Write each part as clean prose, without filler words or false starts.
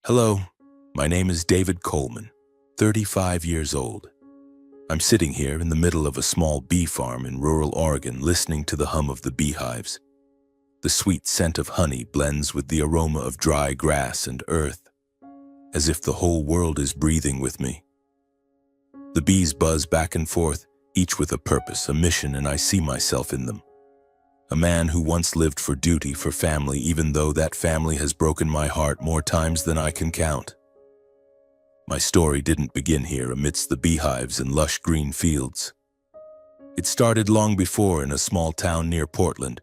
Hello, my name is David Coleman, 35 years old. I'm sitting here in the middle of a small bee farm in rural Oregon listening to the hum of the beehives. The sweet scent of honey blends with the aroma of dry grass and earth, as if the whole world is breathing with me. The bees buzz back and forth, each with a purpose, a mission, and I see myself in them. A man who once lived for duty, for family, even though that family has broken my heart more times than I can count. My story didn't begin here amidst the beehives and lush green fields. It started long before in a small town near Portland,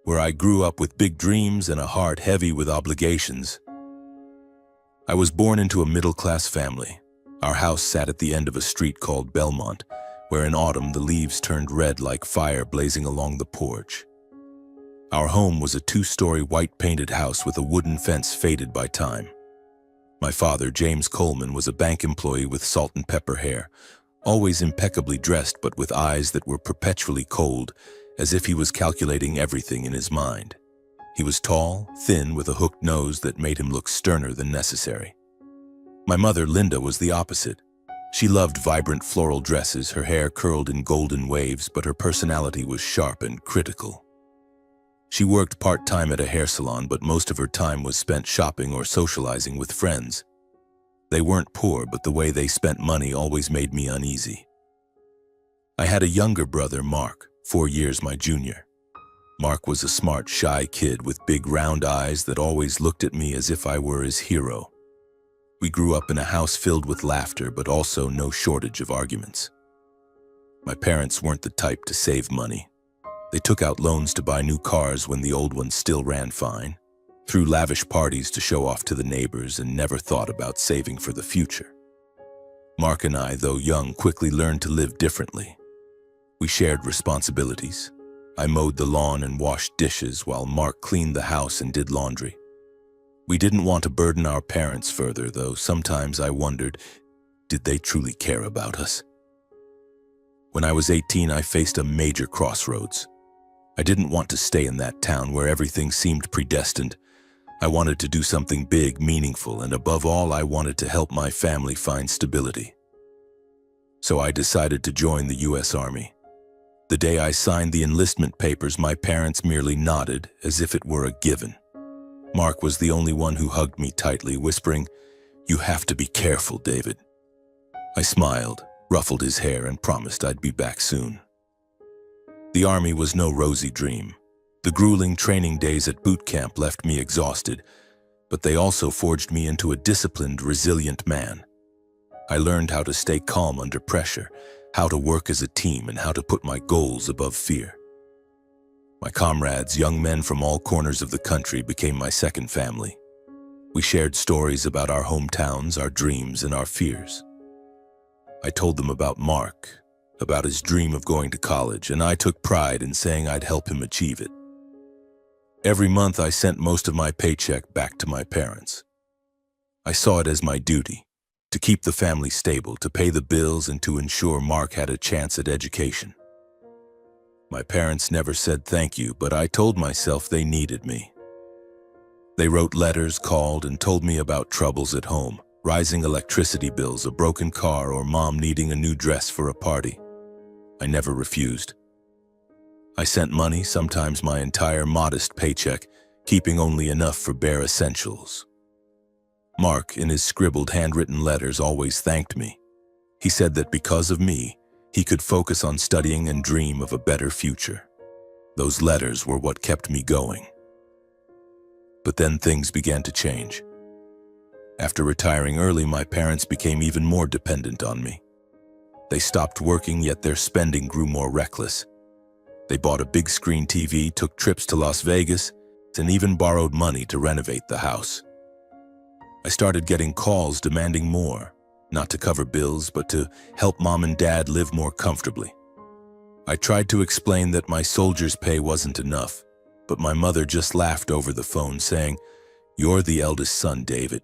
where I grew up with big dreams and a heart heavy with obligations. I was born into a middle-class family. Our house sat at the end of a street called Belmont, where in autumn the leaves turned red like fire blazing along the porch. Our home was a two-story white-painted house with a wooden fence faded by time. My father, James Coleman, was a bank employee with salt and pepper hair, always impeccably dressed but with eyes that were perpetually cold, as if he was calculating everything in his mind. He was tall, thin, with a hooked nose that made him look sterner than necessary. My mother, Linda, was the opposite. She loved vibrant floral dresses, her hair curled in golden waves, but her personality was sharp and critical. She worked part-time at a hair salon, but most of her time was spent shopping or socializing with friends. They weren't poor, but the way they spent money always made me uneasy. I had a younger brother, Mark, 4 years my junior. Mark was a smart, shy kid with big round eyes that always looked at me as if I were his hero. We grew up in a house filled with laughter, but also no shortage of arguments. My parents weren't the type to save money. They took out loans to buy new cars when the old ones still ran fine, threw lavish parties to show off to the neighbors, and never thought about saving for the future. Mark and I, though young, quickly learned to live differently. We shared responsibilities. I mowed the lawn and washed dishes while Mark cleaned the house and did laundry. We didn't want to burden our parents further, though sometimes I wondered, did they truly care about us? When I was 18, I faced a major crossroads. I didn't want to stay in that town where everything seemed predestined. I wanted to do something big, meaningful, and above all, I wanted to help my family find stability. So I decided to join the U.S. Army. The day I signed the enlistment papers, my parents merely nodded as if it were a given. Mark was the only one who hugged me tightly, whispering, "You have to be careful, David." I smiled, ruffled his hair, and promised I'd be back soon. The Army was no rosy dream. The grueling training days at boot camp left me exhausted, but they also forged me into a disciplined, resilient man. I learned how to stay calm under pressure, how to work as a team, and how to put my goals above fear. My comrades, young men from all corners of the country, became my second family. We shared stories about our hometowns, our dreams, and our fears. I told them about Mark, about his dream of going to college, and I took pride in saying I'd help him achieve it. Every month I sent most of my paycheck back to my parents. I saw it as my duty, to keep the family stable, to pay the bills, and to ensure Mark had a chance at education. My parents never said thank you, but I told myself they needed me. They wrote letters, called, and told me about troubles at home, rising electricity bills, a broken car, or mom needing a new dress for a party. I never refused. I sent money, sometimes my entire modest paycheck, keeping only enough for bare essentials. Mark, in his scribbled handwritten letters, always thanked me. He said that because of me, he could focus on studying and dream of a better future. Those letters were what kept me going. But then things began to change. After retiring early, my parents became even more dependent on me. They stopped working, yet their spending grew more reckless. They bought a big screen TV, took trips to Las Vegas, and even borrowed money to renovate the house. I started getting calls demanding more, not to cover bills, but to help mom and dad live more comfortably. I tried to explain that my soldier's pay wasn't enough, but my mother just laughed over the phone, saying, "You're the eldest son, David.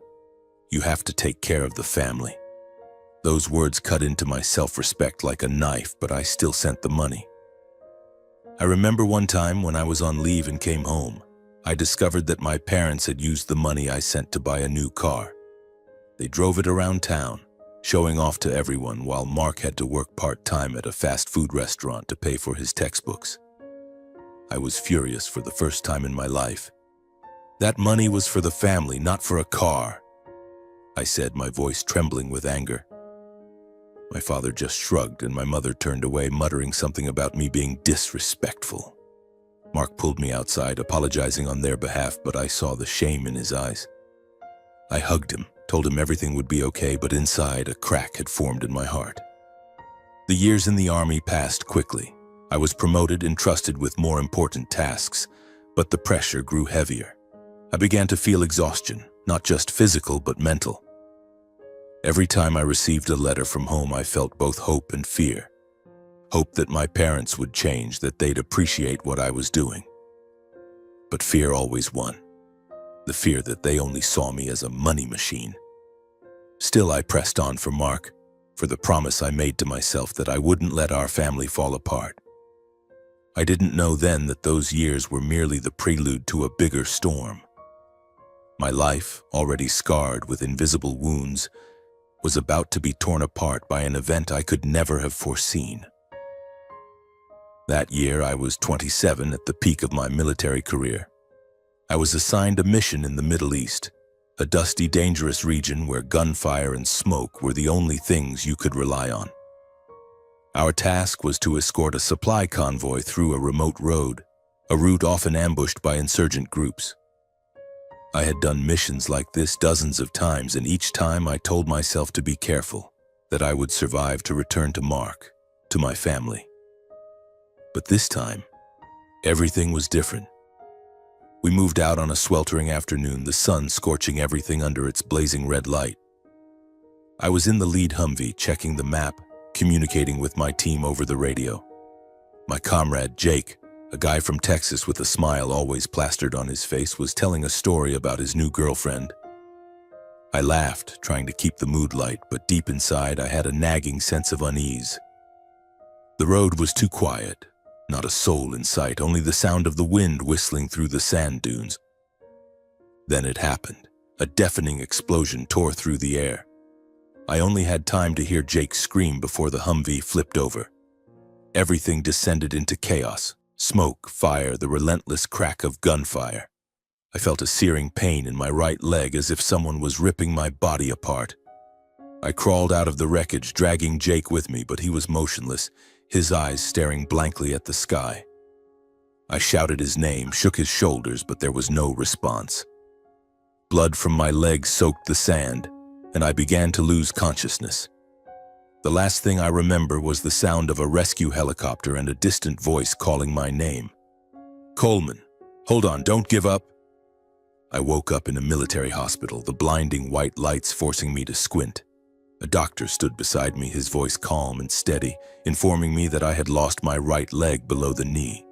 You have to take care of the family." Those words cut into my self-respect like a knife, but I still sent the money. I remember one time when I was on leave and came home, I discovered that my parents had used the money I sent to buy a new car. They drove it around town, showing off to everyone while Mark had to work part-time at a fast food restaurant to pay for his textbooks. I was furious for the first time in my life. That money was for the family, not for a car, I said, my voice trembling with anger. My father just shrugged and my mother turned away, muttering something about me being disrespectful. Mark pulled me outside, apologizing on their behalf, but I saw the shame in his eyes. I hugged him, told him everything would be okay, but inside a crack had formed in my heart. The years in the army passed quickly. I was promoted and trusted with more important tasks, but the pressure grew heavier. I began to feel exhaustion, not just physical but mental. Every time I received a letter from home, I felt both hope and fear. Hope that my parents would change, that they'd appreciate what I was doing. But fear always won. The fear that they only saw me as a money machine. Still, I pressed on for Mark, for the promise I made to myself that I wouldn't let our family fall apart. I didn't know then that those years were merely the prelude to a bigger storm. My life, already scarred with invisible wounds, was about to be torn apart by an event I could never have foreseen. That year, I was 27 at the peak of my military career. I was assigned a mission in the Middle East, a dusty, dangerous region where gunfire and smoke were the only things you could rely on. Our task was to escort a supply convoy through a remote road, a route often ambushed by insurgent groups. I had done missions like this dozens of times, and each time I told myself to be careful, that I would survive to return to Mark, to my family. But this time, everything was different. We moved out on a sweltering afternoon, the sun scorching everything under its blazing red light. I was in the lead Humvee, checking the map, communicating with my team over the radio. My comrade, Jake, a guy from Texas with a smile always plastered on his face, was telling a story about his new girlfriend. I laughed, trying to keep the mood light, but deep inside I had a nagging sense of unease. The road was too quiet, not a soul in sight, only the sound of the wind whistling through the sand dunes. Then it happened. A deafening explosion tore through the air. I only had time to hear Jake scream before the Humvee flipped over. Everything descended into chaos. Smoke, fire, the relentless crack of gunfire. I felt a searing pain in my right leg, as if someone was ripping my body apart. I crawled out of the wreckage, dragging Jake with me, but he was motionless, his eyes staring blankly at the sky. I shouted his name, shook his shoulders, but there was no response. Blood from my legs soaked the sand, and I began to lose consciousness. The last thing I remember was the sound of a rescue helicopter and a distant voice calling my name. "Coleman, hold on, don't give up." I woke up in a military hospital, the blinding white lights forcing me to squint. A doctor stood beside me, his voice calm and steady, informing me that I had lost my right leg below the knee.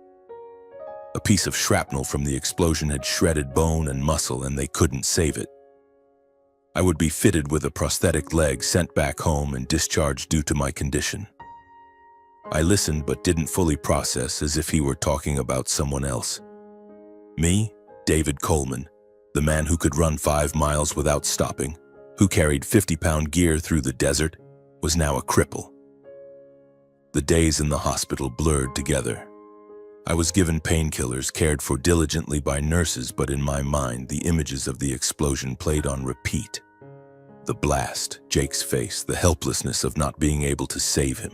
A piece of shrapnel from the explosion had shredded bone and muscle, and they couldn't save it. I would be fitted with a prosthetic leg, sent back home, and discharged due to my condition. I listened but didn't fully process, as if he were talking about someone else. Me, David Coleman, the man who could run 5 miles without stopping, who carried 50-pound gear through the desert, was now a cripple. The days in the hospital blurred together. I was given painkillers, cared for diligently by nurses, but in my mind, the images of the explosion played on repeat. The blast, Jake's face, the helplessness of not being able to save him.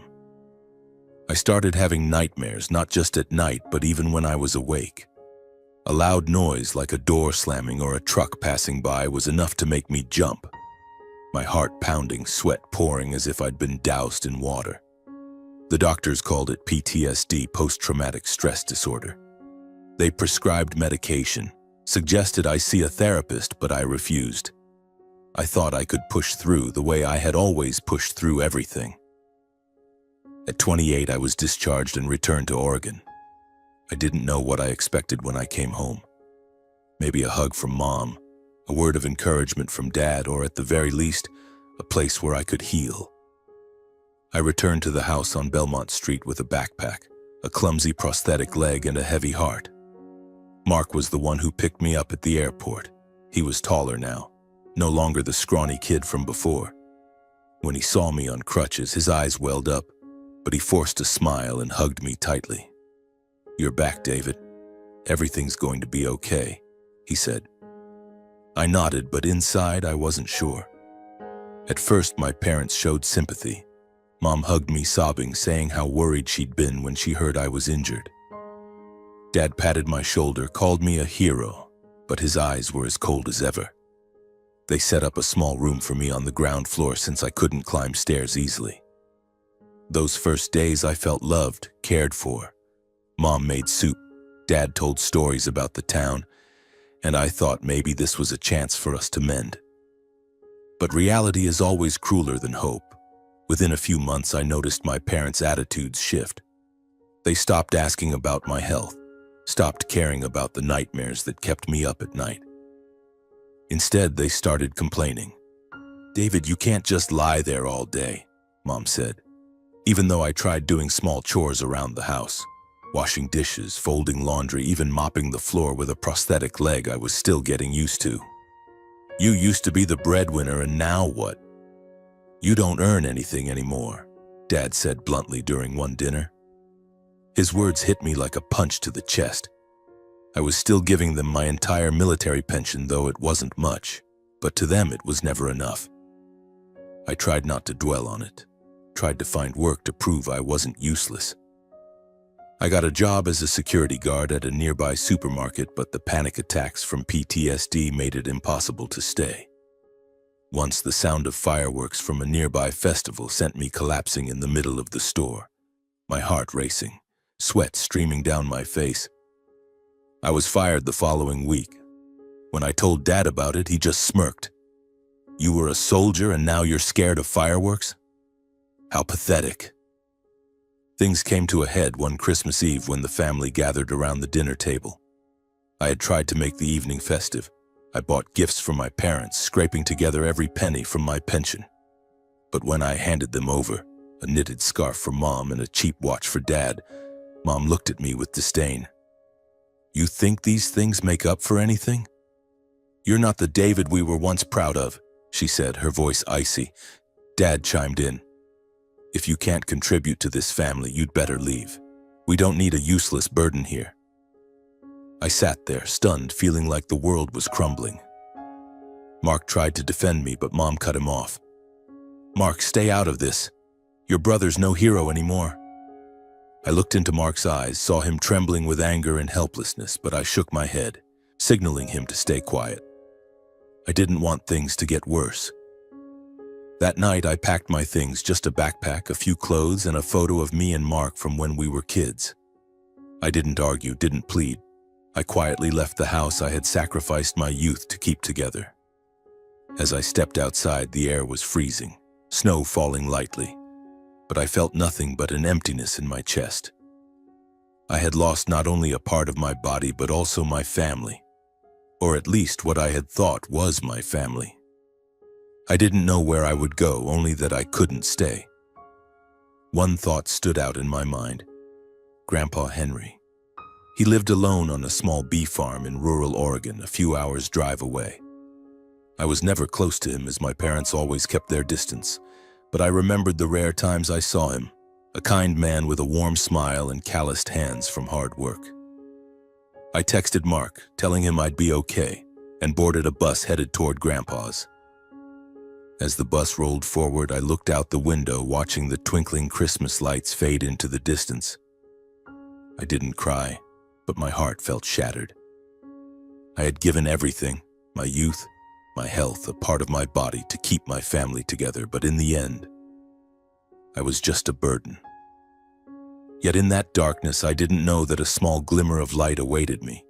I started having nightmares, not just at night, but even when I was awake. A loud noise, like a door slamming or a truck passing by, was enough to make me jump. My heart pounding, sweat pouring as if I'd been doused in water. The doctors called it PTSD, post-traumatic stress disorder. They prescribed medication, suggested I see a therapist, but I refused. I thought I could push through the way I had always pushed through everything. At 28, I was discharged and returned to Oregon. I didn't know what I expected when I came home. Maybe a hug from Mom, a word of encouragement from Dad, or at the very least, a place where I could heal. I returned to the house on Belmont Street with a backpack, a clumsy prosthetic leg, and a heavy heart. Mark was the one who picked me up at the airport. He was taller now, no longer the scrawny kid from before. When he saw me on crutches, his eyes welled up, but he forced a smile and hugged me tightly. "You're back, David. Everything's going to be okay," he said. I nodded, but inside I wasn't sure. At first, my parents showed sympathy. Mom hugged me sobbing, saying how worried she'd been when she heard I was injured. Dad patted my shoulder, called me a hero, but his eyes were as cold as ever. They set up a small room for me on the ground floor since I couldn't climb stairs easily. Those first days I felt loved, cared for. Mom made soup, Dad told stories about the town, and I thought maybe this was a chance for us to mend. But reality is always crueler than hope. Within a few months, I noticed my parents' attitudes shift. They stopped asking about my health, stopped caring about the nightmares that kept me up at night. Instead, they started complaining. "David, you can't just lie there all day," Mom said. Even though I tried doing small chores around the house, washing dishes, folding laundry, even mopping the floor with a prosthetic leg, I was still getting used to. "You used to be the breadwinner, and now what? You don't earn anything anymore," Dad said bluntly during one dinner. His words hit me like a punch to the chest. I was still giving them my entire military pension, though it wasn't much, but to them it was never enough. I tried not to dwell on it, tried to find work to prove I wasn't useless. I got a job as a security guard at a nearby supermarket, but the panic attacks from PTSD made it impossible to stay. Once the sound of fireworks from a nearby festival sent me collapsing in the middle of the store, my heart racing, sweat streaming down my face. I was fired the following week. When I told Dad about it, he just smirked. "You were a soldier and now you're scared of fireworks? How pathetic." Things came to a head one Christmas Eve when the family gathered around the dinner table. I had tried to make the evening festive. I bought gifts for my parents, scraping together every penny from my pension. But when I handed them over, a knitted scarf for Mom and a cheap watch for Dad, Mom looked at me with disdain. "You think these things make up for anything? You're not the David we were once proud of," she said, her voice icy. Dad chimed in. "If you can't contribute to this family, you'd better leave. We don't need a useless burden here." I sat there, stunned, feeling like the world was crumbling. Mark tried to defend me, but Mom cut him off. "Mark, stay out of this. Your brother's no hero anymore." I looked into Mark's eyes, saw him trembling with anger and helplessness, but I shook my head, signaling him to stay quiet. I didn't want things to get worse. That night, I packed my things, just a backpack, a few clothes, and a photo of me and Mark from when we were kids. I didn't argue, didn't plead. I quietly left the house I had sacrificed my youth to keep together. As I stepped outside, the air was freezing, snow falling lightly, but I felt nothing but an emptiness in my chest. I had lost not only a part of my body, but also my family, or at least what I had thought was my family. I didn't know where I would go, only that I couldn't stay. One thought stood out in my mind: Grandpa Henry. He lived alone on a small bee farm in rural Oregon, a few hours' drive away. I was never close to him, as my parents always kept their distance, but I remembered the rare times I saw him, a kind man with a warm smile and calloused hands from hard work. I texted Mark, telling him I'd be okay, and boarded a bus headed toward Grandpa's. As the bus rolled forward, I looked out the window, watching the twinkling Christmas lights fade into the distance. I didn't cry, but my heart felt shattered. I had given everything, my youth, my health, a part of my body, to keep my family together, but in the end, I was just a burden. Yet in that darkness, I didn't know that a small glimmer of light awaited me.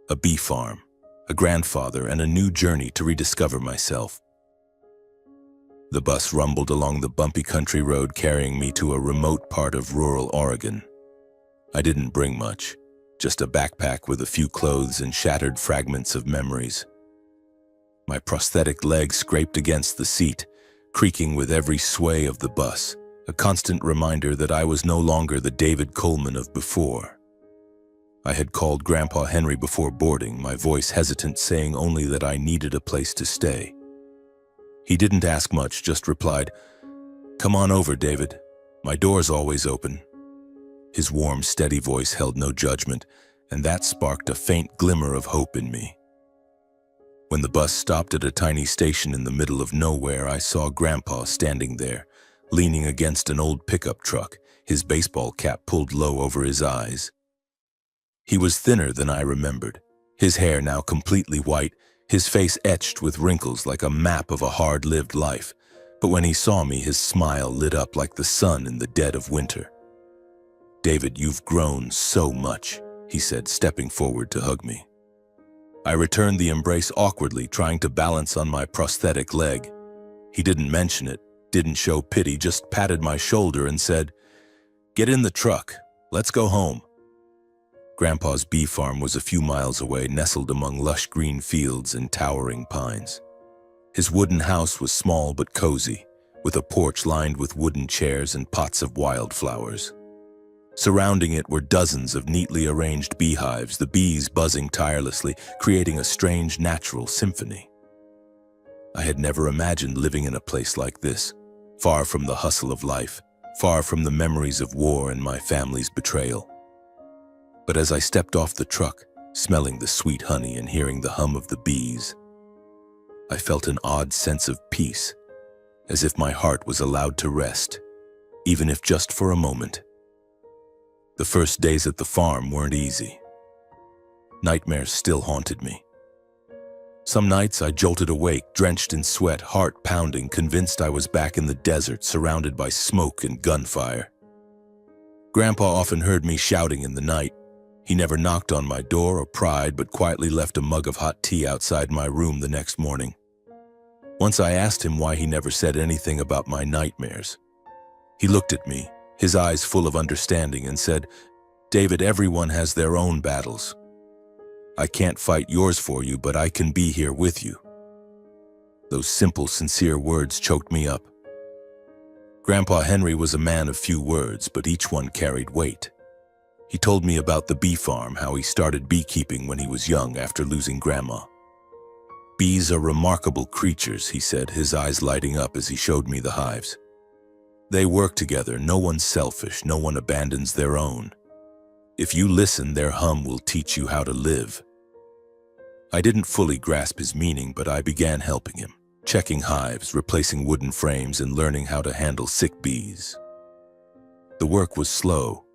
A bee farm, a grandfather, and a new journey to rediscover myself. The bus rumbled along the bumpy country road, carrying me to a remote part of rural Oregon. I didn't bring much, just a backpack with a few clothes and shattered fragments of memories. My prosthetic leg scraped against the seat, creaking with every sway of the bus, a constant reminder that I was no longer the David Coleman of before. I had called Grandpa Henry before boarding, my voice hesitant, saying only that I needed a place to stay. He didn't ask much, just replied, "Come on over, David. My door's always open." His warm, steady voice held no judgment, and that sparked a faint glimmer of hope in me. When the bus stopped at a tiny station in the middle of nowhere, I saw Grandpa standing there, leaning against an old pickup truck, his baseball cap pulled low over his eyes. He was thinner than I remembered, his hair now completely white, his face etched with wrinkles like a map of a hard-lived life. But when he saw me, his smile lit up like the sun in the dead of winter. "David, you've grown so much," he said, stepping forward to hug me. I returned the embrace awkwardly, trying to balance on my prosthetic leg. He didn't mention it, didn't show pity, just patted my shoulder and said, "Get in the truck. Let's go home." Grandpa's bee farm was a few miles away, nestled among lush green fields and towering pines. His wooden house was small but cozy, with a porch lined with wooden chairs and pots of wildflowers. Surrounding it were dozens of neatly arranged beehives, the bees buzzing tirelessly, creating a strange natural symphony. I had never imagined living in a place like this, far from the hustle of life, far from the memories of war and my family's betrayal. But as I stepped off the truck, smelling the sweet honey and hearing the hum of the bees, I felt an odd sense of peace, as if my heart was allowed to rest, even if just for a moment. The first days at the farm weren't easy. Nightmares still haunted me. Some nights I jolted awake, drenched in sweat, heart pounding, convinced I was back in the desert, surrounded by smoke and gunfire. Grandpa often heard me shouting in the night. He never knocked on my door or pried, but quietly left a mug of hot tea outside my room the next morning. Once I asked him why he never said anything about my nightmares. He looked at me, his eyes full of understanding, and said, "David, everyone has their own battles. I can't fight yours for you, but I can be here with you." Those simple, sincere words choked me up. Grandpa Henry was a man of few words, but each one carried weight. He told me about the bee farm, how he started beekeeping when he was young after losing Grandma. "Bees are remarkable creatures," he said, his eyes lighting up as he showed me the hives. "They work together, no one's selfish, no one abandons their own. If you listen, their hum will teach you how to live." I didn't fully grasp his meaning, but I began helping him, checking hives, replacing wooden frames, and learning how to handle sick bees. The work was slow,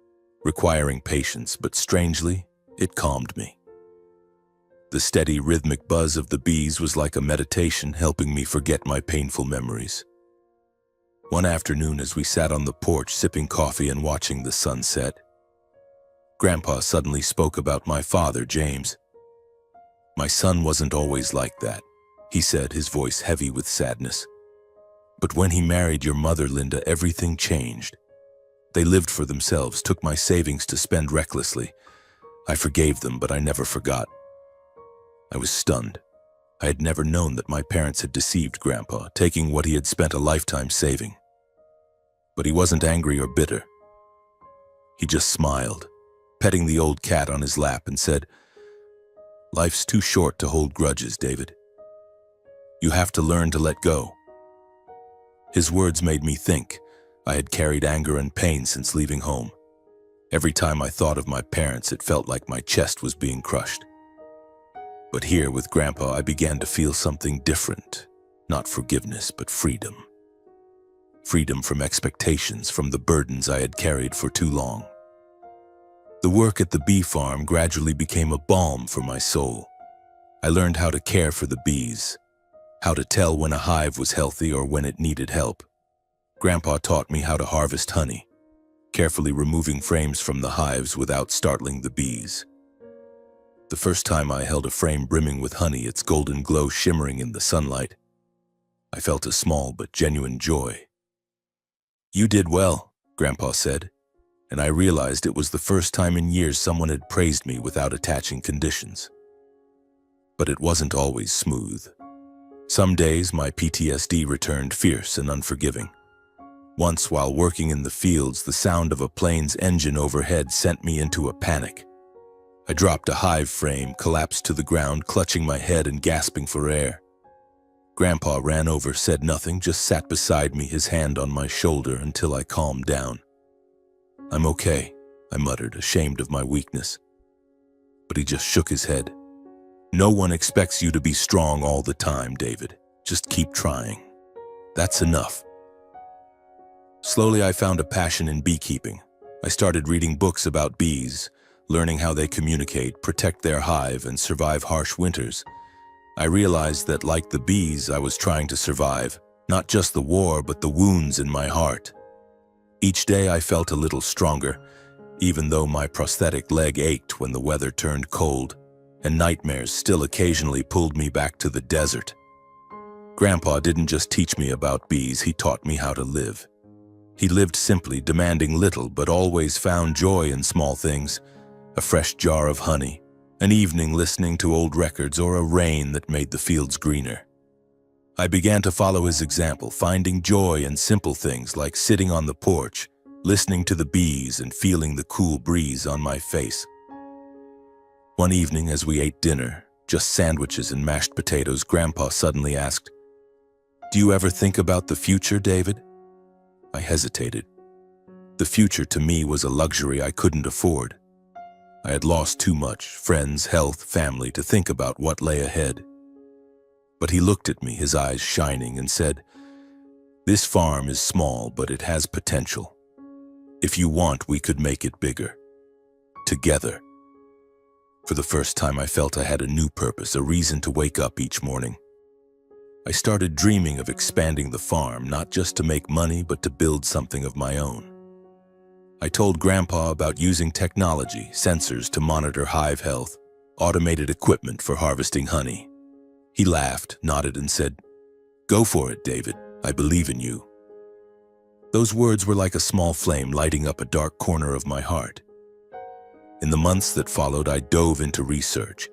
requiring patience, but strangely, it calmed me. The steady, rhythmic buzz of the bees was like a meditation, helping me forget my painful memories. One afternoon, as we sat on the porch sipping coffee and watching the sunset, Grandpa suddenly spoke about my father, James. "My son wasn't always like that," he said, his voice heavy with sadness. "But when he married your mother, Linda, everything changed. They lived for themselves, took my savings to spend recklessly. I forgave them, but I never forgot." I was stunned. I had never known that my parents had deceived Grandpa, taking what he had spent a lifetime saving. But he wasn't angry or bitter. He just smiled, petting the old cat on his lap, and said, "Life's too short to hold grudges, David. You have to learn to let go." His words made me think. I had carried anger and pain since leaving home. Every time I thought of my parents, it felt like my chest was being crushed. But here with Grandpa, I began to feel something different. Not forgiveness, but freedom. Freedom from expectations, from the burdens I had carried for too long. The work at the bee farm gradually became a balm for my soul. I learned how to care for the bees, how to tell when a hive was healthy or when it needed help. Grandpa taught me how to harvest honey, carefully removing frames from the hives without startling the bees. The first time I held a frame brimming with honey, its golden glow shimmering in the sunlight, I felt a small but genuine joy. "You did well," Grandpa said, and I realized it was the first time in years someone had praised me without attaching conditions. But it wasn't always smooth. Some days my PTSD returned, fierce and unforgiving. Once, while working in the fields, the sound of a plane's engine overhead sent me into a panic. I dropped a hive frame, collapsed to the ground, clutching my head and gasping for air. Grandpa ran over, said nothing, just sat beside me, his hand on my shoulder until I calmed down. "I'm okay," I muttered, ashamed of my weakness. But he just shook his head. "No one expects you to be strong all the time, David. Just keep trying. That's enough." Slowly, I found a passion in beekeeping. I started reading books about bees, learning how they communicate, protect their hive, and survive harsh winters. I realized that, like the bees, I was trying to survive, not just the war, but the wounds in my heart. Each day I felt a little stronger, even though my prosthetic leg ached when the weather turned cold, and nightmares still occasionally pulled me back to the desert. Grandpa didn't just teach me about bees, he taught me how to live. He lived simply, demanding little, but always found joy in small things: a fresh jar of honey, an evening listening to old records, or a rain that made the fields greener. I began to follow his example, finding joy in simple things like sitting on the porch, listening to the bees, and feeling the cool breeze on my face. One evening, as we ate dinner, just sandwiches and mashed potatoes, Grandpa suddenly asked, "Do you ever think about the future, David?" I hesitated. The future to me was a luxury I couldn't afford. I had lost too much: friends, health, family, to think about what lay ahead. But he looked at me, his eyes shining, and said, "This farm is small, but it has potential. If you want, we could make it bigger. Together." For the first time, I felt I had a new purpose, a reason to wake up each morning. I started dreaming of expanding the farm, not just to make money, but to build something of my own. I told Grandpa about using technology, sensors to monitor hive health, automated equipment for harvesting honey. He laughed, nodded, and said, "Go for it, David. I believe in you." Those words were like a small flame lighting up a dark corner of my heart. In the months that followed, I dove into research.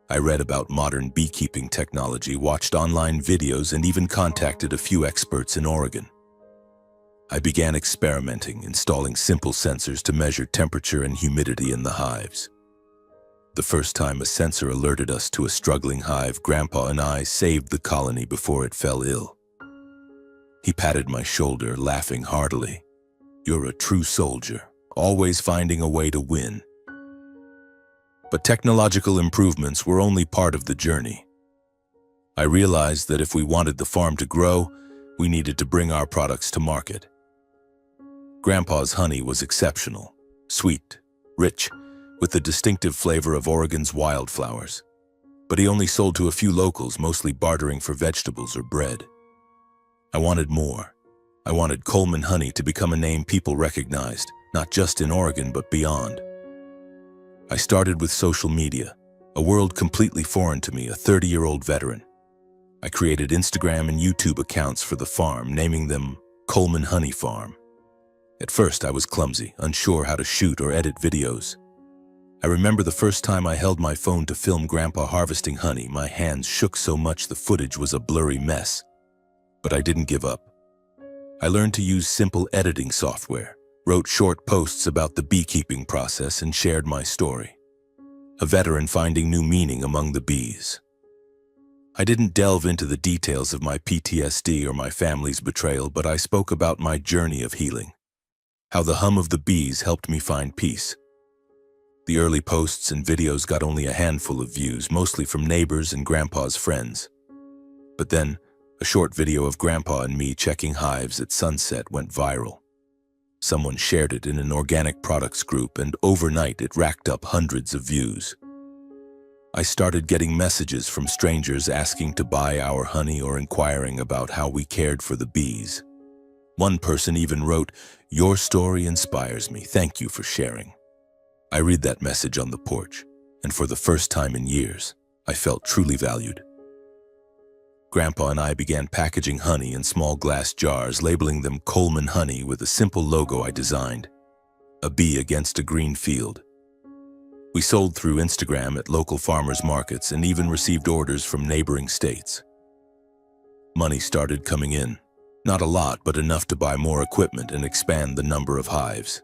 I read about modern beekeeping technology, watched online videos, and even contacted a few experts in Oregon. I began experimenting, installing simple sensors to measure temperature and humidity in the hives. The first time a sensor alerted us to a struggling hive, Grandpa and I saved the colony before it fell ill. He patted my shoulder, laughing heartily. "You're a true soldier, always finding a way to win." But technological improvements were only part of the journey. I realized that if we wanted the farm to grow, we needed to bring our products to market. Grandpa's honey was exceptional, sweet, rich, with the distinctive flavor of Oregon's wildflowers. But he only sold to a few locals, mostly bartering for vegetables or bread. I wanted more. I wanted Coleman honey to become a name people recognized, not just in Oregon, but beyond. I started with social media, a world completely foreign to me, a 30-year-old veteran. I created Instagram and YouTube accounts for the farm, naming them Coleman Honey Farm. At first, I was clumsy, unsure how to shoot or edit videos. I remember the first time I held my phone to film Grandpa harvesting honey. My hands shook so much the footage was a blurry mess. But I didn't give up. I learned to use simple editing software, wrote short posts about the beekeeping process, and shared my story. A veteran finding new meaning among the bees. I didn't delve into the details of my PTSD or my family's betrayal, but I spoke about my journey of healing. How the hum of the bees helped me find peace. The early posts and videos got only a handful of views, mostly from neighbors and Grandpa's friends. But then, a short video of Grandpa and me checking hives at sunset went viral. Someone shared it in an organic products group, and overnight it racked up hundreds of views. I started getting messages from strangers asking to buy our honey or inquiring about how we cared for the bees. One person even wrote, "Your story inspires me. Thank you for sharing." I read that message on the porch, and for the first time in years, I felt truly valued. Grandpa and I began packaging honey in small glass jars, labeling them Coleman Honey with a simple logo I designed, a bee against a green field. We sold through Instagram at local farmers markets and even received orders from neighboring states. Money started coming in, not a lot, but enough to buy more equipment and expand the number of hives.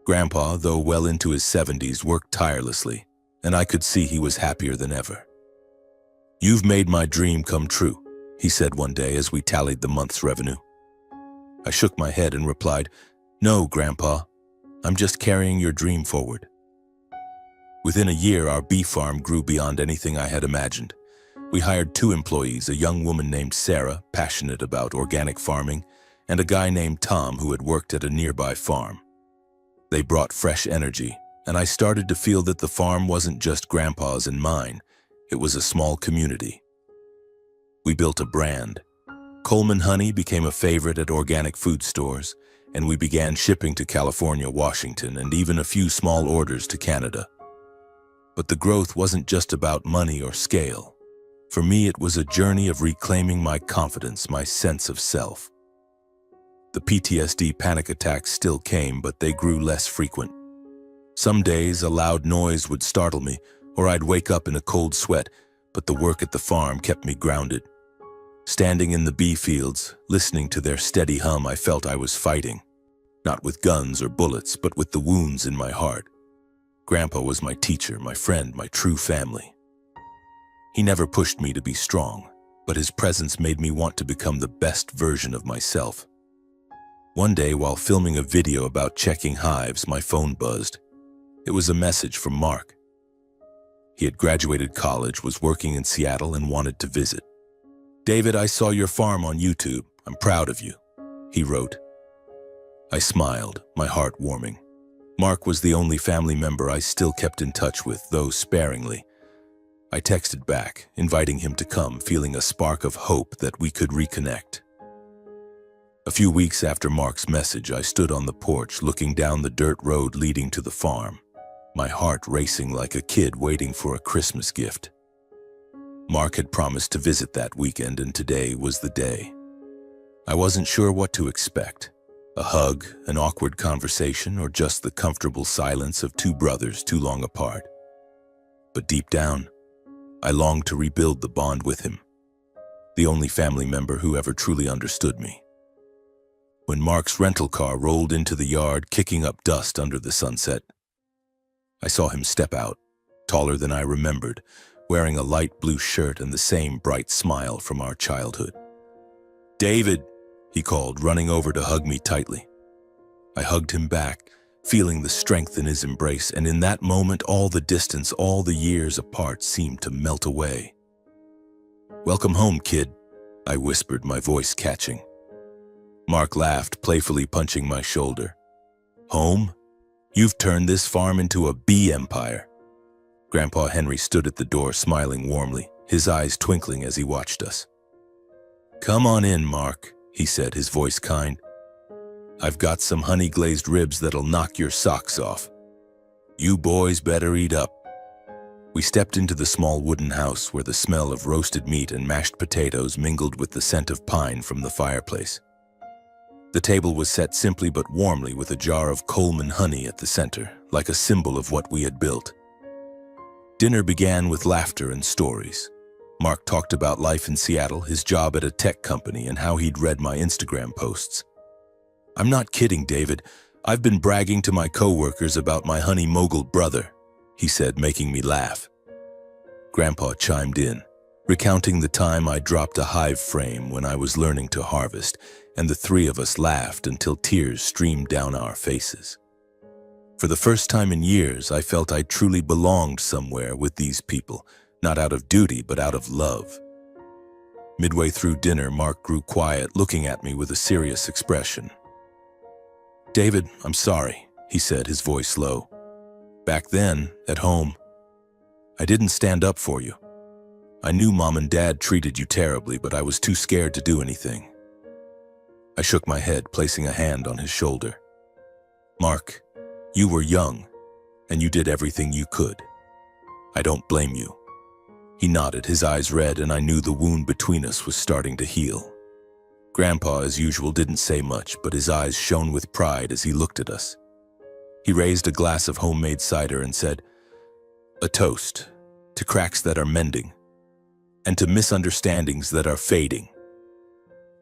Grandpa, though well into his 70s, worked tirelessly, and I could see he was happier than ever. "You've made my dream come true," he said one day as we tallied the month's revenue. I shook my head and replied, "No, Grandpa, I'm just carrying your dream forward." Within a year, our bee farm grew beyond anything I had imagined. We hired 2 employees, a young woman named Sarah, passionate about organic farming, and a guy named Tom who had worked at a nearby farm. They brought fresh energy, and I started to feel that the farm wasn't just Grandpa's and mine, it was a small community. We built a brand. Coleman honey became a favorite at organic food stores, and we began shipping to California, Washington, and even a few small orders to Canada. But the growth wasn't just about money or scale. For me, it was a journey of reclaiming my confidence, my sense of self. The PTSD panic attacks still came, but they grew less frequent. Some days, a loud noise would startle me, or I'd wake up in a cold sweat, but the work at the farm kept me grounded. Standing in the bee fields, listening to their steady hum, I felt I was fighting, not with guns or bullets, but with the wounds in my heart. Grandpa was my teacher, my friend, my true family. He never pushed me to be strong, but his presence made me want to become the best version of myself. One day, while filming a video about checking hives, my phone buzzed. It was a message from Mark. He had graduated college, was working in Seattle, and wanted to visit. "David, I saw your farm on YouTube. I'm proud of you," he wrote. I smiled, my heart warming. Mark was the only family member I still kept in touch with, though sparingly. I texted back, inviting him to come, feeling a spark of hope that we could reconnect. A few weeks after Mark's message, I stood on the porch looking down the dirt road leading to the farm, my heart racing like a kid waiting for a Christmas gift. Mark had promised to visit that weekend, and today was the day. I wasn't sure what to expect. A hug, an awkward conversation, or just the comfortable silence of 2 brothers too long apart. But deep down, I longed to rebuild the bond with him, the only family member who ever truly understood me. When Mark's rental car rolled into the yard, kicking up dust under the sunset, I saw him step out, taller than I remembered, wearing a light blue shirt and the same bright smile from our childhood. "David," he called, running over to hug me tightly. I hugged him back, feeling the strength in his embrace, and in that moment all the distance, all the years apart seemed to melt away. "Welcome home, kid," I whispered, my voice catching. Mark laughed, playfully punching my shoulder. "Home? You've turned this farm into a bee empire." Grandpa Henry stood at the door, smiling warmly, his eyes twinkling as he watched us. "Come on in, Mark," he said, his voice kind. "I've got some honey-glazed ribs that'll knock your socks off. You boys better eat up." We stepped into the small wooden house where the smell of roasted meat and mashed potatoes mingled with the scent of pine from the fireplace. The table was set simply but warmly with a jar of Coleman honey at the center, like a symbol of what we had built. Dinner began with laughter and stories. Mark talked about life in Seattle, his job at a tech company, and how he'd read my Instagram posts. "I'm not kidding, David. I've been bragging to my coworkers about my honey mogul brother," he said, making me laugh. Grandpa chimed in, recounting the time I dropped a hive frame when I was learning to harvest, and the 3 of us laughed until tears streamed down our faces. For the first time in years, I felt I truly belonged somewhere with these people, not out of duty, but out of love. Midway through dinner, Mark grew quiet, looking at me with a serious expression. "David, I'm sorry," he said, his voice low. "Back then, at home, I didn't stand up for you. I knew Mom and Dad treated you terribly, but I was too scared to do anything." I shook my head, placing a hand on his shoulder. "Mark, you were young, and you did everything you could. I don't blame you." He nodded, his eyes red, and I knew the wound between us was starting to heal. Grandpa, as usual, didn't say much, but his eyes shone with pride as he looked at us. He raised a glass of homemade cider and said, "A toast to cracks that are mending, and to misunderstandings that are fading."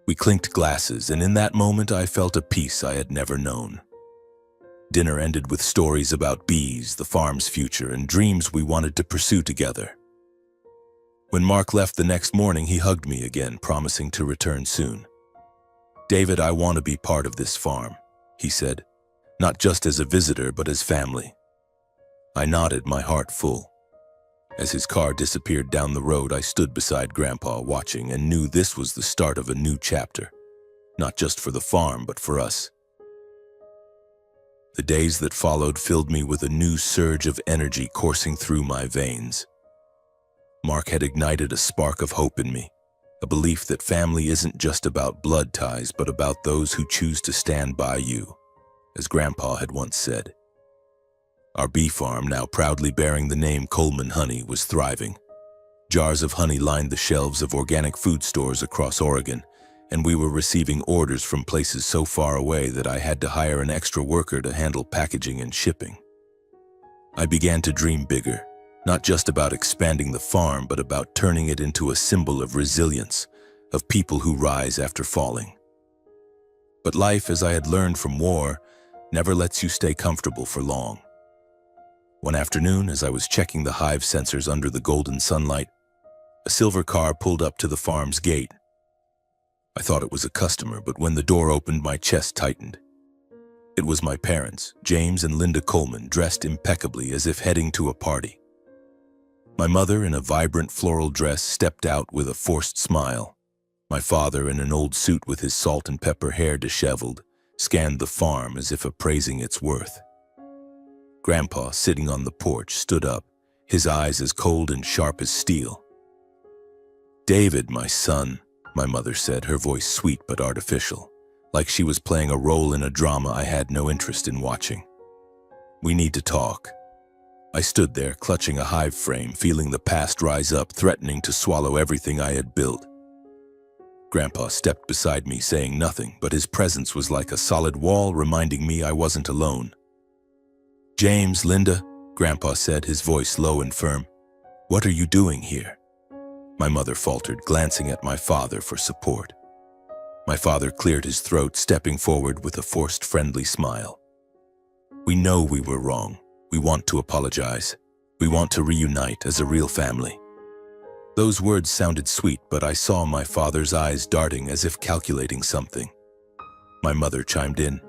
We clinked glasses, and in that moment I felt a peace I had never known. Dinner ended with stories about bees, the farm's future, and dreams we wanted to pursue together. When Mark left the next morning, he hugged me again, promising to return soon. "David, I want to be part of this farm," he said, "not just as a visitor, but as family." I nodded, my heart full. As his car disappeared down the road, I stood beside Grandpa watching and knew this was the start of a new chapter, not just for the farm, but for us. The days that followed filled me with a new surge of energy coursing through my veins. Mark had ignited a spark of hope in me, a belief that family isn't just about blood ties, but about those who choose to stand by you, as Grandpa had once said. Our bee farm, now proudly bearing the name Coleman Honey, was thriving. Jars of honey lined the shelves of organic food stores across Oregon, and we were receiving orders from places so far away that I had to hire an extra worker to handle packaging and shipping. I began to dream bigger, not just about expanding the farm, but about turning it into a symbol of resilience, of people who rise after falling. But life, as I had learned from war, never lets you stay comfortable for long. One afternoon, as I was checking the hive sensors under the golden sunlight, a silver car pulled up to the farm's gate. I thought it was a customer, but when the door opened, my chest tightened. It was my parents, James and Linda Coleman, dressed impeccably as if heading to a party. My mother, in a vibrant floral dress, stepped out with a forced smile. My father, in an old suit with his salt and pepper hair disheveled, scanned the farm as if appraising its worth. Grandpa, sitting on the porch, stood up, his eyes as cold and sharp as steel. "David, my son," my mother said, her voice sweet but artificial, like she was playing a role in a drama I had no interest in watching. "We need to talk." I stood there, clutching a hive frame, feeling the past rise up, threatening to swallow everything I had built. Grandpa stepped beside me, saying nothing, but his presence was like a solid wall, reminding me I wasn't alone. "James, Linda," Grandpa said, his voice low and firm, "what are you doing here?" My mother faltered, glancing at my father for support. My father cleared his throat, stepping forward with a forced friendly smile. "We know we were wrong. We want to apologize. We want to reunite as a real family." Those words sounded sweet, but I saw my father's eyes darting as if calculating something. My mother chimed in.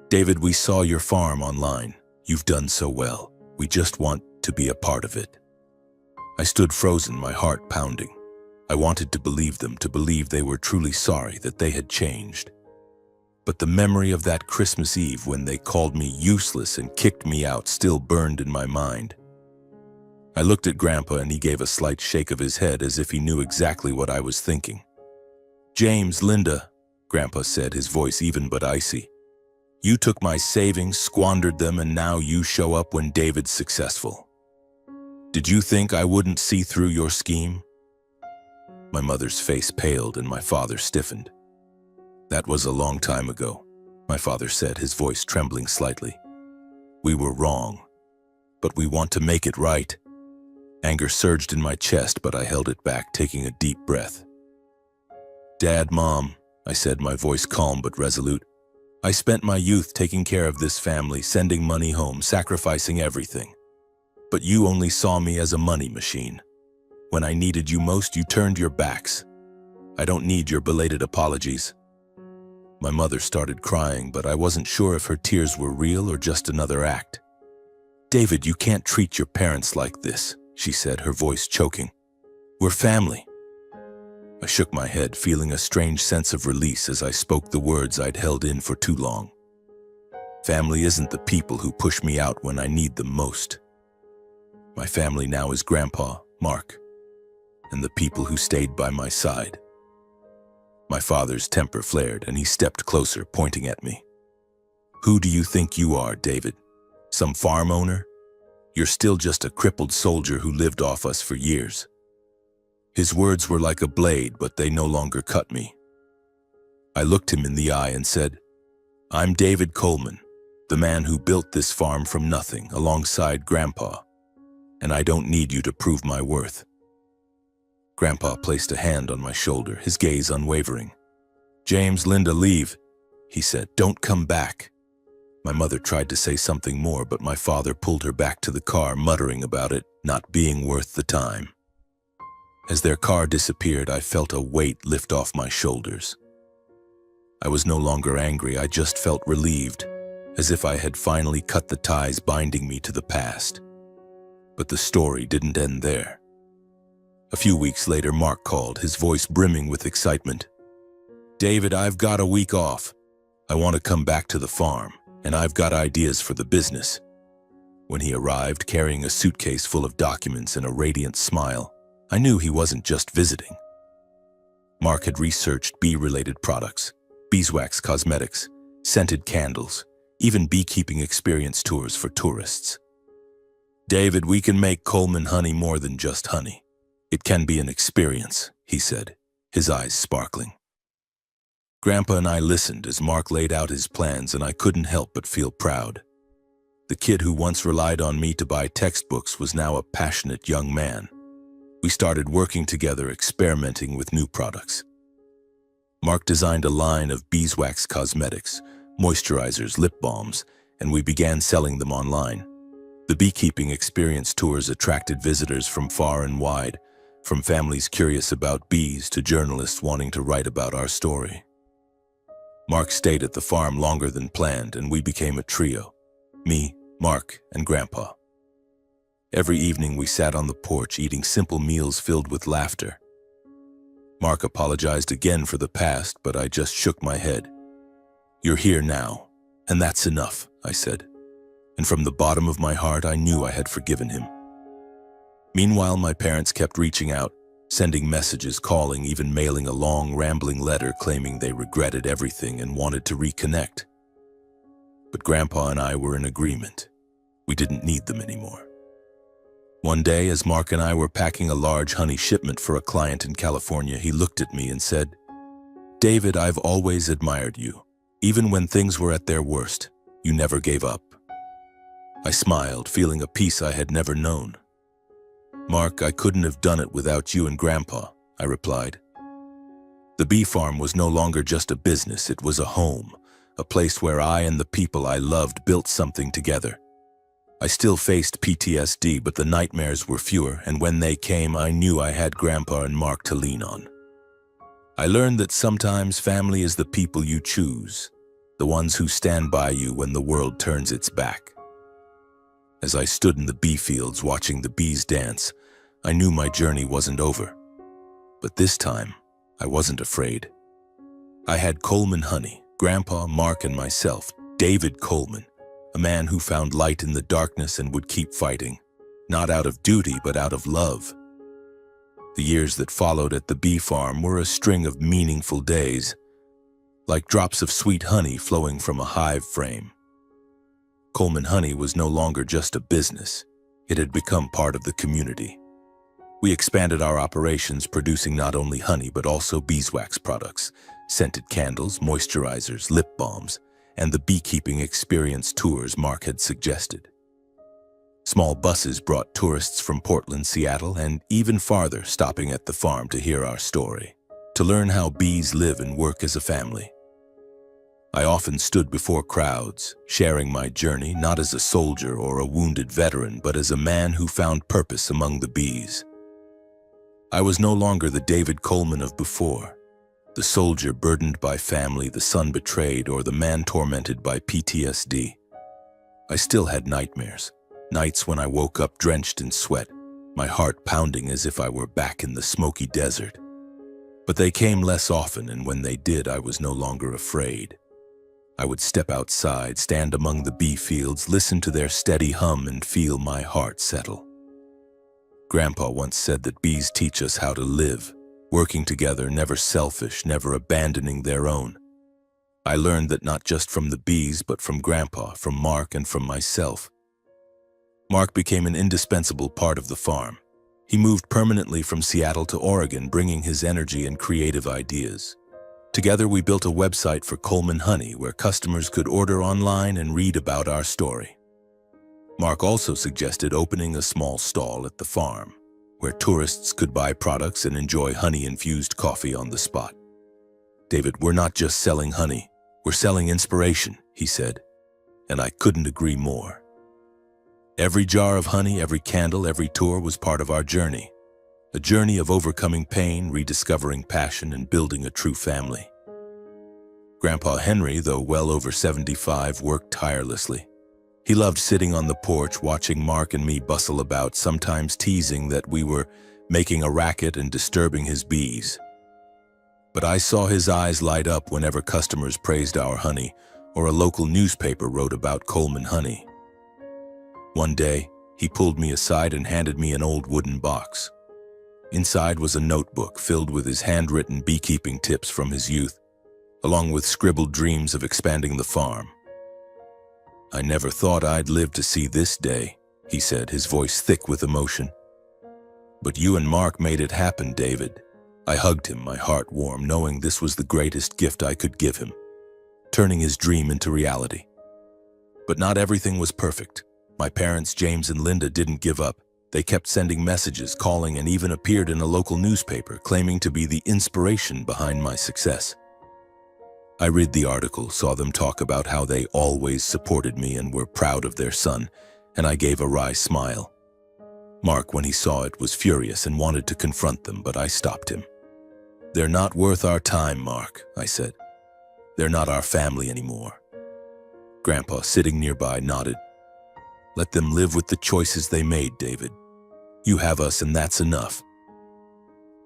"David, we saw your farm online. You've done so well. We just want to be a part of it." I stood frozen, my heart pounding. I wanted to believe them, to believe they were truly sorry, that they had changed. But the memory of that Christmas Eve when they called me useless and kicked me out still burned in my mind. I looked at Grandpa and he gave a slight shake of his head as if he knew exactly what I was thinking. "James, Linda," Grandpa said, his voice even but icy. "You took my savings, squandered them, and now you show up when David's successful. Did you think I wouldn't see through your scheme?" My mother's face paled and my father stiffened. "That was a long time ago," my father said, his voice trembling slightly. "We were wrong, but we want to make it right." Anger surged in my chest, but I held it back, taking a deep breath. "Dad, Mom," I said, my voice calm but resolute, "I spent my youth taking care of this family, sending money home, sacrificing everything. But you only saw me as a money machine. When I needed you most, you turned your backs. I don't need your belated apologies." My mother started crying, but I wasn't sure if her tears were real or just another act. "David, you can't treat your parents like this," she said, her voice choking. "We're family." I shook my head, feeling a strange sense of release as I spoke the words I'd held in for too long. Family isn't the people who push me out when I need them most. My family now is Grandpa, Mark, and the people who stayed by my side. My father's temper flared and he stepped closer, pointing at me. "Who do you think you are, David? Some farm owner? You're still just a crippled soldier who lived off us for years." His words were like a blade, but they no longer cut me. I looked him in the eye and said, "I'm David Coleman, the man who built this farm from nothing alongside Grandpa, and I don't need you to prove my worth." Grandpa placed a hand on my shoulder, his gaze unwavering. "James, Linda, leave," he said. "Don't come back." My mother tried to say something more, but my father pulled her back to the car, muttering about it not being worth the time. As their car disappeared, I felt a weight lift off my shoulders. I was no longer angry, I just felt relieved, as if I had finally cut the ties binding me to the past. But the story didn't end there. A few weeks later, Mark called, his voice brimming with excitement. "David, I've got a week off. I want to come back to the farm, and I've got ideas for the business." When he arrived, carrying a suitcase full of documents and a radiant smile, I knew he wasn't just visiting. Mark had researched bee-related products, beeswax cosmetics, scented candles, even beekeeping experience tours for tourists. "David, we can make Coleman honey more than just honey. It can be an experience," he said, his eyes sparkling. Grandpa and I listened as Mark laid out his plans, and I couldn't help but feel proud. The kid who once relied on me to buy textbooks was now a passionate young man. We started working together, experimenting with new products. Mark designed a line of beeswax cosmetics, moisturizers, lip balms, and we began selling them online. The beekeeping experience tours attracted visitors from far and wide, from families curious about bees to journalists wanting to write about our story. Mark stayed at the farm longer than planned, and we became a trio: me, Mark, and Grandpa. Every evening we sat on the porch eating simple meals filled with laughter. Mark apologized again for the past, but I just shook my head. "You're here now, and that's enough," I said. And from the bottom of my heart, I knew I had forgiven him. Meanwhile, my parents kept reaching out, sending messages, calling, even mailing a long, rambling letter claiming they regretted everything and wanted to reconnect. But Grandpa and I were in agreement. We didn't need them anymore. One day, as Mark and I were packing a large honey shipment for a client in California, he looked at me and said, "David, I've always admired you. Even when things were at their worst, you never gave up." I smiled, feeling a peace I had never known. "Mark, I couldn't have done it without you and Grandpa," I replied. The bee farm was no longer just a business, it was a home, a place where I and the people I loved built something together. I still faced PTSD, but the nightmares were fewer, and when they came, I knew I had Grandpa and Mark to lean on. I learned that sometimes family is the people you choose, the ones who stand by you when the world turns its back. As I stood in the bee fields watching the bees dance, I knew my journey wasn't over. But this time, I wasn't afraid. I had Coleman honey, Grandpa, Mark, and myself, David Coleman, a man who found light in the darkness and would keep fighting, not out of duty but out of love. The years that followed at the bee farm were a string of meaningful days, like drops of sweet honey flowing from a hive frame. Coleman honey was no longer just a business, it had become part of the community. We expanded our operations, producing not only honey but also beeswax products, scented candles, moisturizers, lip balms, and the beekeeping experience tours Mark had suggested. Small buses brought tourists from Portland, Seattle, and even farther, stopping at the farm to hear our story, to learn how bees live and work as a family. I often stood before crowds, sharing my journey not as a soldier or a wounded veteran, but as a man who found purpose among the bees. I was no longer the David Coleman of before, the soldier burdened by family, the son betrayed, or the man tormented by PTSD. I still had nightmares, nights when I woke up drenched in sweat, my heart pounding as if I were back in the smoky desert. But they came less often, and when they did, I was no longer afraid. I would step outside, stand among the bee fields, listen to their steady hum, and feel my heart settle. Grandpa once said that bees teach us how to live, working together, never selfish, never abandoning their own. I learned that not just from the bees, but from Grandpa, from Mark, and from myself. Mark became an indispensable part of the farm. He moved permanently from Seattle to Oregon, bringing his energy and creative ideas. Together, we built a website for Coleman Honey where customers could order online and read about our story. Mark also suggested opening a small stall at the farm, where tourists could buy products and enjoy honey-infused coffee on the spot. "David, we're not just selling honey, we're selling inspiration," he said, and I couldn't agree more. Every jar of honey, every candle, every tour was part of our journey. A journey of overcoming pain, rediscovering passion, and building a true family. Grandpa Henry, though well over 75, worked tirelessly. He loved sitting on the porch watching Mark and me bustle about, sometimes teasing that we were making a racket and disturbing his bees. But I saw his eyes light up whenever customers praised our honey or a local newspaper wrote about Coleman honey. One day, he pulled me aside and handed me an old wooden box. Inside was a notebook filled with his handwritten beekeeping tips from his youth, along with scribbled dreams of expanding the farm. "I never thought I'd live to see this day," he said, his voice thick with emotion. "But you and Mark made it happen, David." I hugged him, my heart warm, knowing this was the greatest gift I could give him, turning his dream into reality. But not everything was perfect. My parents, James and Linda, didn't give up. They kept sending messages, calling, and even appeared in a local newspaper, claiming to be the inspiration behind my success. I read the article, saw them talk about how they always supported me and were proud of their son, and I gave a wry smile. Mark, when he saw it, was furious and wanted to confront them, but I stopped him. "They're not worth our time, Mark," I said. "They're not our family anymore." Grandpa, sitting nearby, nodded. "Let them live with the choices they made, David. You have us, and that's enough."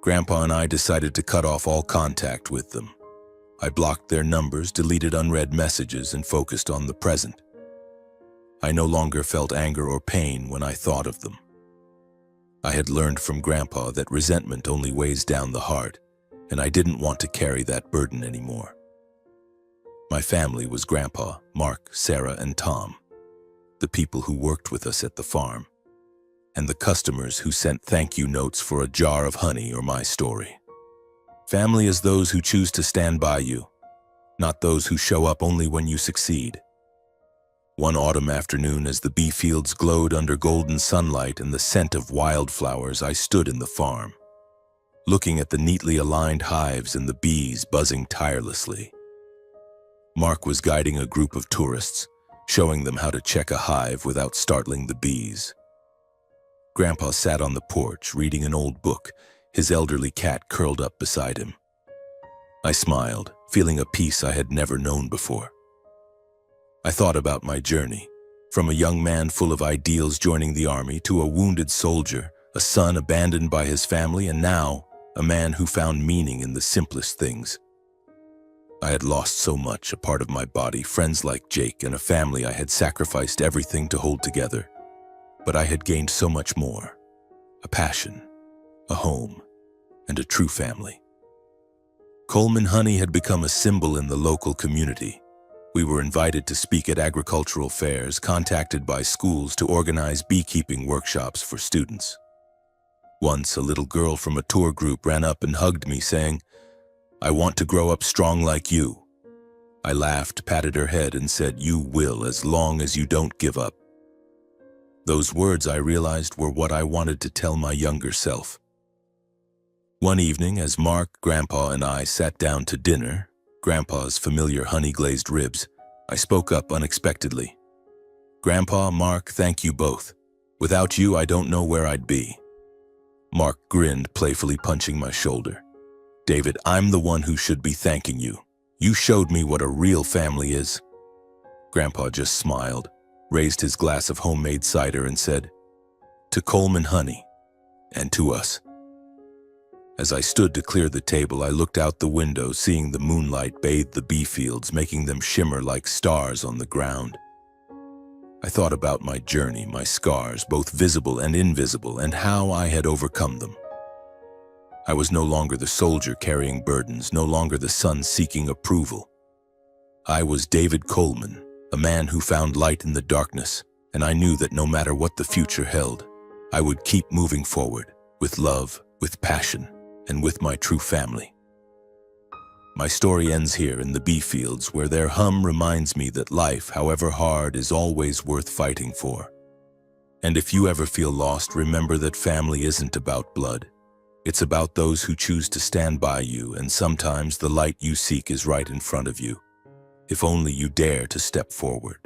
Grandpa and I decided to cut off all contact with them. I blocked their numbers, deleted unread messages, and focused on the present. I no longer felt anger or pain when I thought of them. I had learned from Grandpa that resentment only weighs down the heart, and I didn't want to carry that burden anymore. My family was Grandpa, Mark, Sarah, and Tom, the people who worked with us at the farm, and the customers who sent thank you notes for a jar of honey or my story. Family is those who choose to stand by you, not those who show up only when you succeed. One autumn afternoon, as the bee fields glowed under golden sunlight and the scent of wildflowers, I stood in the farm, looking at the neatly aligned hives and the bees buzzing tirelessly. Mark was guiding a group of tourists, showing them how to check a hive without startling the bees. Grandpa sat on the porch, reading an old book, his elderly cat curled up beside him. I smiled, feeling a peace I had never known before. I thought about my journey, from a young man full of ideals joining the army to a wounded soldier, a son abandoned by his family, and now a man who found meaning in the simplest things. I had lost so much, a part of my body, friends like Jake, and a family I had sacrificed everything to hold together. But I had gained so much more: a passion, a home, and a true family. Coleman honey had become a symbol in the local community. We were invited to speak at agricultural fairs, contacted by schools to organize beekeeping workshops for students. Once, a little girl from a tour group ran up and hugged me, saying, "I want to grow up strong like you." I laughed, patted her head, and said, "You will, as long as you don't give up." Those words, I realized, were what I wanted to tell my younger self. One evening, as Mark, Grandpa, and I sat down to dinner, Grandpa's familiar honey-glazed ribs, I spoke up unexpectedly. "Grandpa, Mark, thank you both. Without you, I don't know where I'd be." Mark grinned, playfully punching my shoulder. "David, I'm the one who should be thanking you. You showed me what a real family is." Grandpa just smiled, raised his glass of homemade cider, and said, "To Coleman honey, and to us." As I stood to clear the table, I looked out the window, seeing the moonlight bathe the bee fields, making them shimmer like stars on the ground. I thought about my journey, my scars, both visible and invisible, and how I had overcome them. I was no longer the soldier carrying burdens, no longer the son seeking approval. I was David Coleman, a man who found light in the darkness, and I knew that no matter what the future held, I would keep moving forward, with love, with passion, and with my true family. My story ends here in the bee fields, where their hum reminds me that life, however hard, is always worth fighting for. And if you ever feel lost, remember that family isn't about blood. It's about those who choose to stand by you, and sometimes the light you seek is right in front of you, if only you dare to step forward.